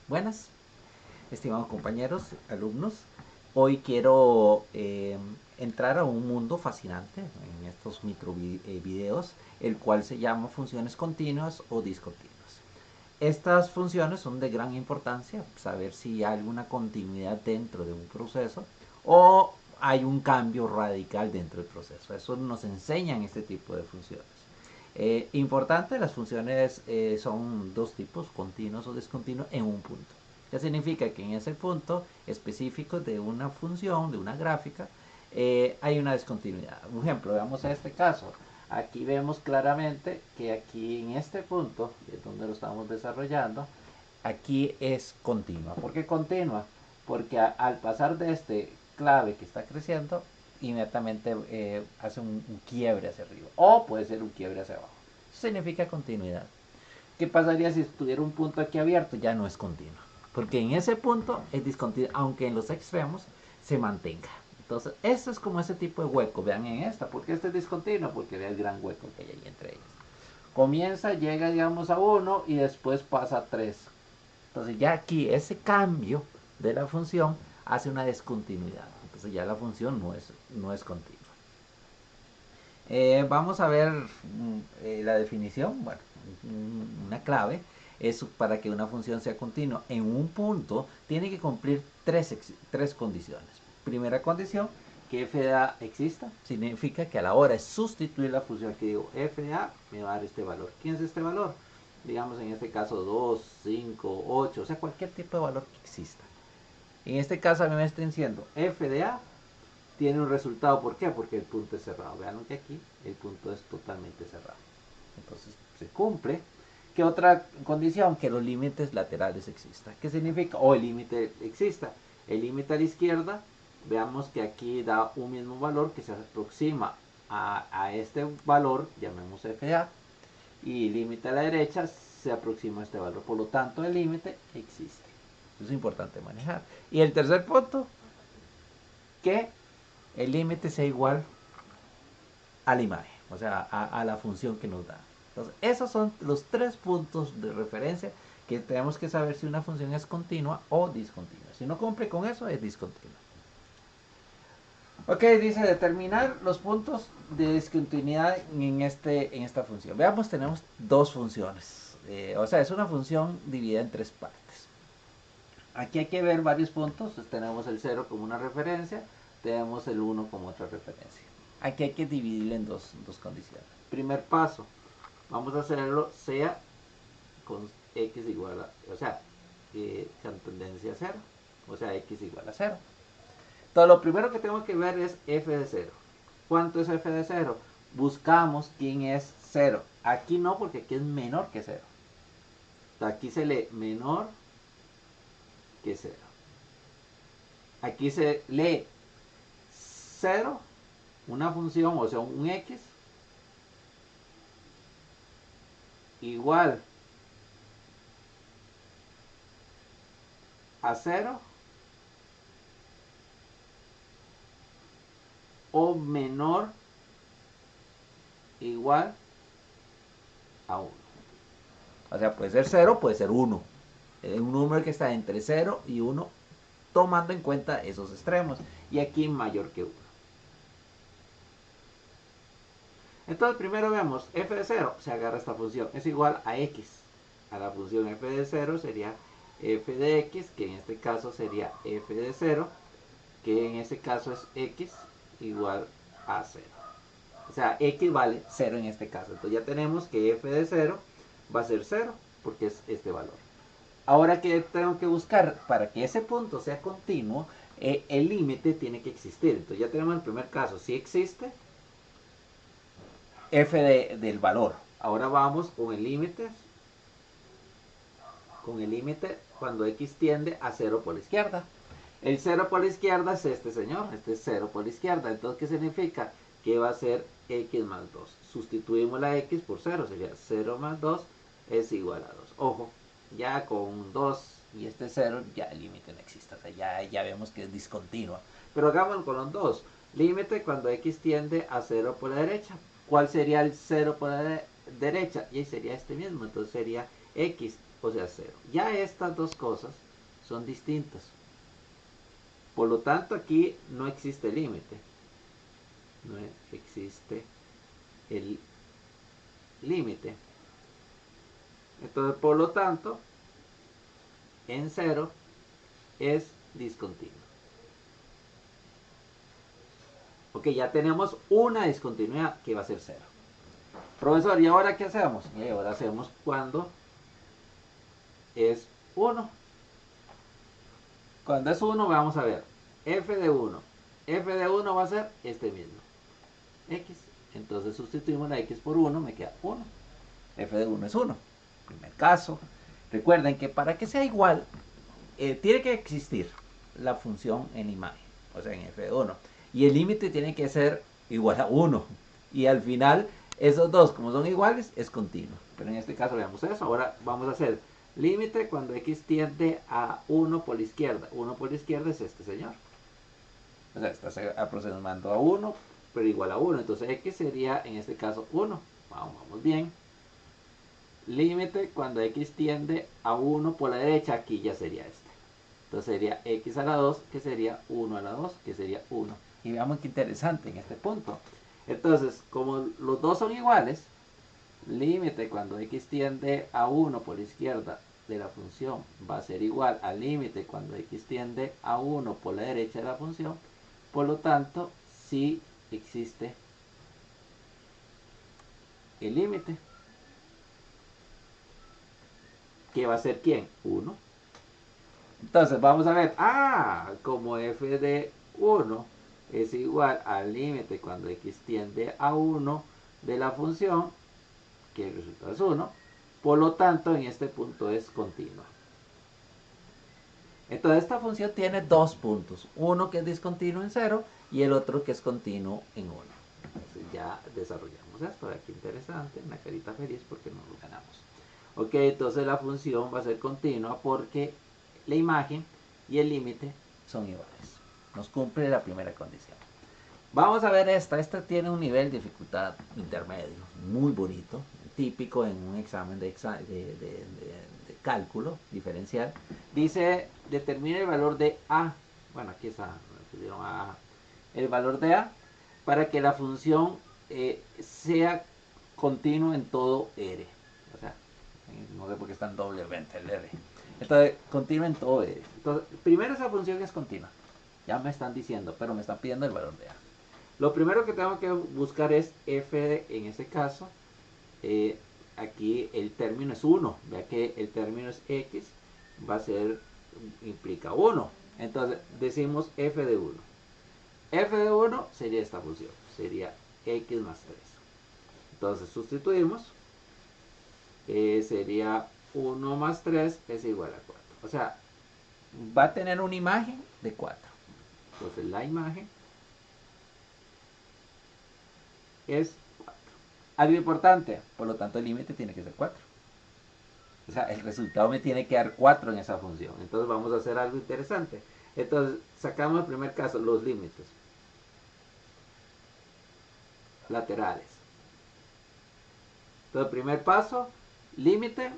Buenas, estimados compañeros, alumnos. Hoy quiero entrar a un mundo fascinante en estos micro videos, el cual se llama funciones continuas o discontinuas. Estas funciones son de gran importancia, saber si hay alguna continuidad dentro de un proceso o hay un cambio radical dentro del proceso. Eso nos enseñan este tipo de funciones. Importante, las funciones son dos tipos, continuos o discontinuos en un punto. ¿Qué significa? Que en ese punto específico de una función, de una gráfica, hay una discontinuidad. Por ejemplo, veamos este caso. Aquí vemos claramente que aquí en este punto, es donde lo estamos desarrollando, aquí es continua. ¿Por qué continua? Porque al pasar de este clave que está creciendo, inmediatamente hace un quiebre hacia arriba. O puede ser un quiebre hacia abajo. Eso significa continuidad. ¿Qué pasaría si estuviera un punto aquí abierto? Ya no es continua. Porque en ese punto es discontinua, aunque en los extremos se mantenga. Entonces, eso es como ese tipo de hueco. Vean en esta, ¿por qué este es discontinuo? Porque ve el gran hueco que hay ahí entre ellos. Comienza, llega, digamos, a 1 y después pasa a 3. Entonces, ya aquí ese cambio de la función hace una discontinuidad. Entonces, ya la función no es continua. Vamos a ver la definición. Bueno, una clave es para que una función sea continua. En un punto tiene que cumplir tres condiciones. Primera condición, que f de a exista. Significa que a la hora de sustituir la función que digo f de a, me va a dar este valor. ¿Quién es este valor? Digamos en este caso 2, 5, 8, o sea, cualquier tipo de valor que exista. En este caso a mí me está diciendo f de a tiene un resultado. ¿Por qué? Porque el punto es cerrado. Vean que aquí el punto es totalmente cerrado. Entonces se cumple. ¿Qué otra condición? Que los límites laterales existan. ¿Qué significa? O el límite exista. El límite a la izquierda, veamos que aquí da un mismo valor que se aproxima a este valor, llamemos FA, y el límite a la derecha se aproxima a este valor. Por lo tanto, el límite existe. Eso es importante manejar. Y el tercer punto, que el límite sea igual a la imagen, o sea, a la función que nos da. Entonces, esos son los tres puntos de referencia que tenemos que saber si una función es continua o discontinua. Si no cumple con eso, es discontinua. Ok, dice determinar los puntos de discontinuidad en esta función. Veamos, tenemos dos funciones. O sea, es una función dividida en tres partes. Aquí hay que ver varios puntos. Entonces, tenemos el 0 como una referencia, tenemos el 1 como otra referencia. Aquí hay que dividirlo en dos condiciones. Primer paso, vamos a hacerlo sea con x igual a, o sea, con tendencia a 0, o sea, x igual a 0. Entonces, lo primero que tengo que ver es f de 0. ¿Cuánto es f de 0? Buscamos quién es 0. Aquí no, porque aquí es menor que 0. Aquí se lee menor que 0. Aquí se lee 0, una función, o sea, un x, igual a 0 o menor igual a 1. O sea, puede ser 0, puede ser 1. Es un número que está entre 0 y 1, tomando en cuenta esos extremos. Y aquí mayor que 1. Entonces, primero vemos f de 0, se agarra esta función, es igual a x. A la función f de 0 sería f de x, que en este caso sería f de 0, que en este caso es x igual a 0. O sea, x vale 0 en este caso. Entonces ya tenemos que f de 0 va a ser 0, porque es este valor. Ahora que tengo que buscar para que ese punto sea continuo, el límite tiene que existir. Entonces ya tenemos el primer caso, si existe del valor. Ahora vamos con el límite. Con el límite cuando x tiende a 0 por la izquierda. El 0 por la izquierda es este señor, este es 0 por la izquierda. Entonces, ¿qué significa? Que va a ser x más 2. Sustituimos la x por 0, sería 0 más 2 es igual a 2. Ojo, ya con 2 y este 0 ya el límite no existe, o sea, ya vemos que es discontinua. Pero hagámoslo con los dos. Límite cuando x tiende a 0 por la derecha. ¿Cuál sería el 0 por la derecha? Y sería este mismo, entonces sería x o sea 0. Ya estas dos cosas son distintas. Por lo tanto, aquí no existe límite. No existe el límite. Entonces, por lo tanto, en 0 es discontinuo. Ok, ya tenemos una discontinuidad que va a ser 0. Profesor, ¿y ahora qué hacemos? Y ahora hacemos cuando es 1. Cuando es 1, vamos a ver f de 1. F de 1 va a ser este mismo, x. Entonces sustituimos la x por 1, me queda 1. F de 1 es 1. Primer caso. Recuerden que para que sea igual, tiene que existir la función en imagen, o sea, en f de 1. Y el límite tiene que ser igual a 1. Y al final, esos dos, como son iguales, es continuo. Pero en este caso veamos eso. Ahora vamos a hacer límite cuando x tiende a 1 por la izquierda. 1 por la izquierda es este señor. O sea, está aproximando a 1, pero igual a 1. Entonces x sería, en este caso, 1. Vamos bien. Límite cuando x tiende a 1 por la derecha, aquí ya sería este. Entonces sería x a la 2, que sería 1 a la 2, que sería 1. Y veamos qué interesante en este punto. Entonces, como los dos son iguales, límite cuando x tiende a 1 por la izquierda de la función va a ser igual al límite cuando x tiende a 1 por la derecha de la función. Por lo tanto, sí existe el límite. ¿Qué va a ser quién? 1. Entonces vamos a ver, como f de 1 es igual al límite cuando x tiende a 1 de la función, que el resultado es 1, por lo tanto en este punto es continua. Entonces esta función tiene dos puntos, uno que es discontinuo en 0 y el otro que es continuo en 1. Entonces ya desarrollamos esto, aquí interesante, una carita feliz porque nos lo ganamos. Ok, entonces la función va a ser continua porque la imagen y el límite son iguales. Nos cumple la primera condición. Vamos a ver esta. Esta tiene un nivel de dificultad intermedio, muy bonito, típico en un examen de cálculo diferencial. Dice, determina el valor de A. Bueno, aquí está, A. El valor de A para que la función sea continua en todo R. O sea, no sé por qué está en doblemente el R. Entonces, continua en todo R. Entonces, primero esa función es continua. Ya me están diciendo, pero me están pidiendo el valor de A. Lo primero que tengo que buscar es f, en ese caso, aquí el término es 1, ya que el término es x, va a ser, implica 1. Entonces decimos f de 1. F de 1 sería esta función, sería x más 3. Entonces sustituimos, sería 1 más 3 es igual a 4. O sea, va a tener una imagen de 4. Entonces la imagen es 4. Algo importante, por lo tanto el límite tiene que ser 4. O sea, el resultado me tiene que dar 4 en esa función. Entonces vamos a hacer algo interesante. Entonces sacamos el primer caso, los límites laterales. Entonces primer paso, límite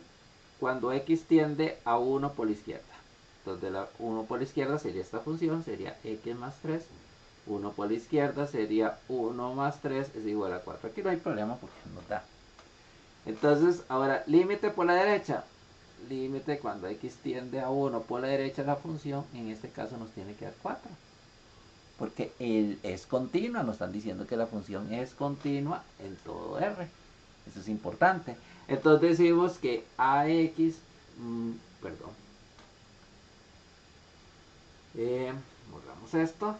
cuando x tiende a 1 por la izquierda. Entonces de la 1 por la izquierda sería esta función, sería x más 3. 1 por la izquierda sería 1 más 3 es igual a 4. Aquí no hay problema porque nos da. Entonces, ahora, límite por la derecha. Límite cuando x tiende a 1 por la derecha de la función, en este caso nos tiene que dar 4. Porque es continua, nos están diciendo que la función es continua en todo R. Eso es importante. Entonces decimos que AX, borramos esto.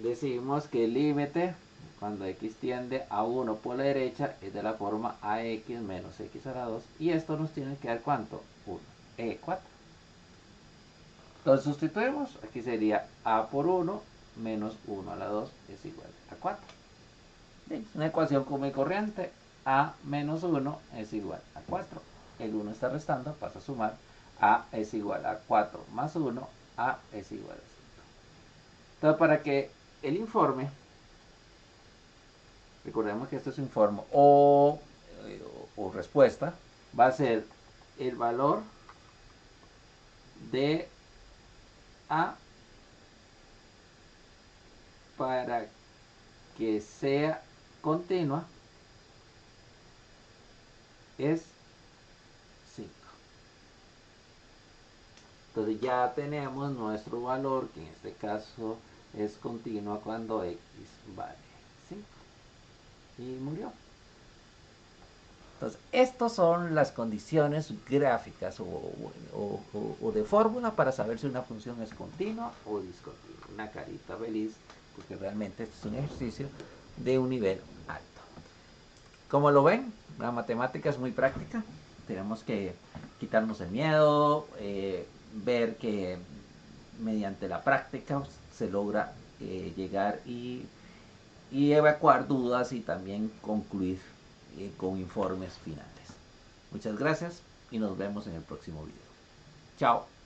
Decimos que el límite cuando x tiende a 1 por la derecha es de la forma ax menos x a la 2. Y esto nos tiene que dar ¿cuánto? 1. 4. Entonces sustituimos. Aquí sería a por 1 menos 1 a la 2 es igual a 4. Es una ecuación común y corriente. A menos 1 es igual a 4. El 1 está restando, pasa a sumar. A es igual a 4 más 1. A es igual a 5. Entonces para que el informe, recordemos que esto es informe o respuesta, va a ser el valor de A para que sea continua es 5. Entonces ya tenemos nuestro valor, que en este caso es continua cuando x vale 5. Y murió. Entonces, estas son las condiciones gráficas o de fórmula para saber si una función es continua o discontinua. Una carita feliz, porque realmente este es un ejercicio de un nivel alto. Como lo ven, la matemática es muy práctica. Tenemos que quitarnos el miedo, ver que mediante la práctica se logra llegar y evacuar dudas y también concluir con informes finales. Muchas gracias y nos vemos en el próximo video. Chao.